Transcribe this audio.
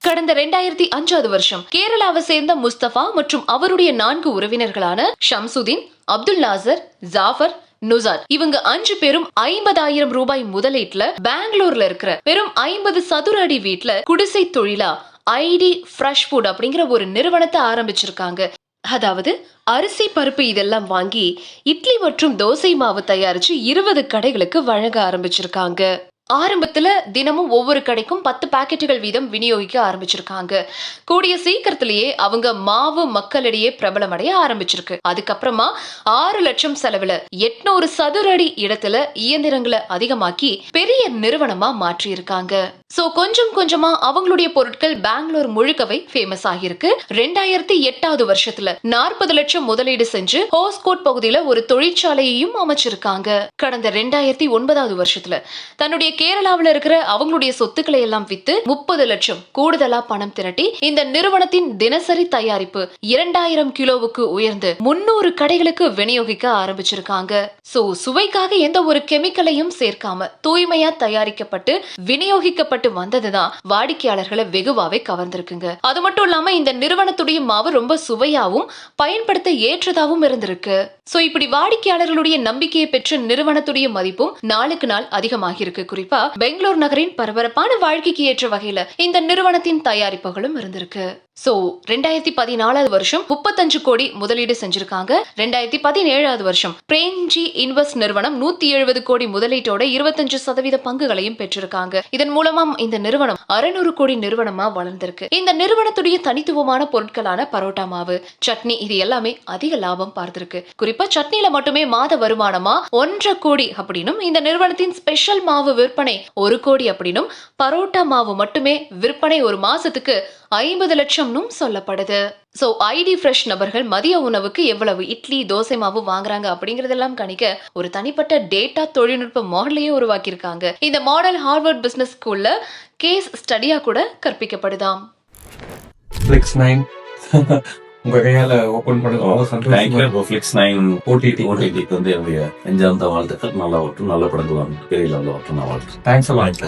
கடந்த 2005 வருஷம் கேரளாவை சேர்ந்த முஸ்தபா மற்றும் அவருடைய 4 உறவினர்களான ஷம்சுதீன், அப்துல் நாசர், ஜாஃபர், நுசார் இவங்க 5 பேரும் 50,000 ரூபாய் முதலீட்டுல பெங்களூர்ல இருக்கிற வெறும் 50 சதுர அடி வீட்டுல குடிசை தொழிலா ஐடி ஃப்ரெஷ் ஃபுட் அப்படிங்கிற ஒரு நிறுவனத்தை ஆரம்பிச்சிருக்காங்க. அதாவது அரிசி பருப்பு இதெல்லாம் வாங்கி இட்லி மற்றும் தோசை மாவு தயாரிச்சு 20 கடைகளுக்கு வழங்க ஆரம்பிச்சிருக்காங்க. ஆரம்பத்துல தினமும் ஒவ்வொரு கடைக்கும் 10 பாக்கெட்டுகள் வீதம் விநியோகிக்க ஆரம்பிச்சிருக்காங்க. கூடிய சீக்கிரத்திலேயே அவங்க மாவு மக்களிடையே பிரபலமடைய ஆரம்பிச்சிருக்கு. அதுக்கப்புறமா 6 லட்சம் செலவுல 800 சதுர அடி இடத்துல இயந்திரங்களை அதிகமாக்கி பெரிய நிறுவனமா மாற்றி இருக்காங்க. சோ கொஞ்சம் கொஞ்சமா அவங்களுடைய பொருட்கள் பெங்களூர் முழுக்கவே ஃபேமஸ் ஆகியிருக்கு. 2008 வருஷத்துல 40 லட்சம் முதலீடு செஞ்சு ஹோஸ்கோட் பகுதியில ஒரு தொழிற்சாலையையும் அமைச்சிருக்காங்க. கடந்த 2009 வருஷத்துல தன்னுடைய கேரளாவில் இருக்கிற அவங்களுடைய சொத்துக்களை எல்லாம் வித்து 30 லட்சம் கூடுதலா பணம் திரட்டி இந்த நிறுவனத்தின் தினசரி தயாரிப்பு 2000 கிலோவுக்கு உயர்ந்து 300 கடைகளுக்கு விநியோகிக்க ஆரம்பிச்சிருக்காங்க. சோ சுவைக்காக எந்த ஒரு கெமிக்கலையும் சேர்க்காம தூய்மையா தயாரிக்கப்பட்டு விநியோகிக்கப்பட்டு வந்ததுதான் வாடிக்கையாளர்களை வெகுவாவே கவர்ந்திருக்குங்க. அது மட்டும் இல்லாம இந்த நிறுவனத்துடைய மாவு ரொம்ப சுவையாவும் பயன்படுத்த ஏற்றதாவும் இருந்திருக்கு. சோ இப்படி வாடிக்கையாளர்களுடைய நம்பிக்கையை பெற்ற நிறுவனத்துடைய மதிப்பும் நாளுக்கு நாள் அதிகமாகி இருக்கு. குறிப்பா பெங்களூர் நகரின் பரபரப்பான வாழ்க்கைக்கு ஏற்ற வகையில இந்த நிறுவனத்தின் தயாரிப்புகளும் இருந்திருக்கு. சோ 2014 வருஷம் 35 கோடி முதலீடு செஞ்சிருக்காங்க. 2017 வருஷம் பிரேம்ஜி இன்வெஸ்ட் நிறுவனம் 170 கோடி முதலீட்டோட 25% பங்குகளையும் பெற்றிருக்காங்க. இதன் மூலமா இந்த நிறுவனம் 600 கோடி நிறுவனமா வளர்ந்திருக்கு. இந்த நிறுவனத்துடைய தனித்துவமான பொருட்களான பரோட்டா மாவு, சட்னி இது எல்லாமே அதிக லாபம் பார்த்திருக்கு. குறிப்பா சட்னில மட்டுமே மாத வருமானமா 1.5 கோடி அப்படின்னும், இந்த நிறுவனத்தின் ஸ்பெஷல் மாவு விற்பனை 1 கோடி அப்படின்னும், பரோட்டா மாவு மட்டுமே விற்பனை ஒரு மாசத்துக்கு 50 லட்சம் சொல்லப்படுது. சோ ஐடி ஃப்ரெஷ் நபர்கள் மதிய உணவுக்கு எவ்வளவு இட்லி தோசை மாவு வாங்குறாங்க அப்படிங்கறதெல்லாம் கணிக்க ஒரு தனிப்பட்ட டேட்டா தொழில்நுட்ப மாடலையே உருவாக்கி இருக்காங்க. இந்த மாடல் ஹார்வர்ட் பிசினஸ் ஸ்கூல்ல கேஸ் ஸ்டடியா கூட கற்பிக்கப்படுதாம். Flex 9 உங்க கையால ஓபன் பண்ணுங்க. ரொம்ப சந்தோஷமா. Flex 9 OTT வந்து என்னுடைய நெஞ்சார்ந்த வாழ்த்துக்கள். நல்லா வரட்டும், நல்ல படங்கள் வரட்டும், பெரிய லெவலில் வரட்டும். நான் வாழ்த்துறேன். Thanks a lot.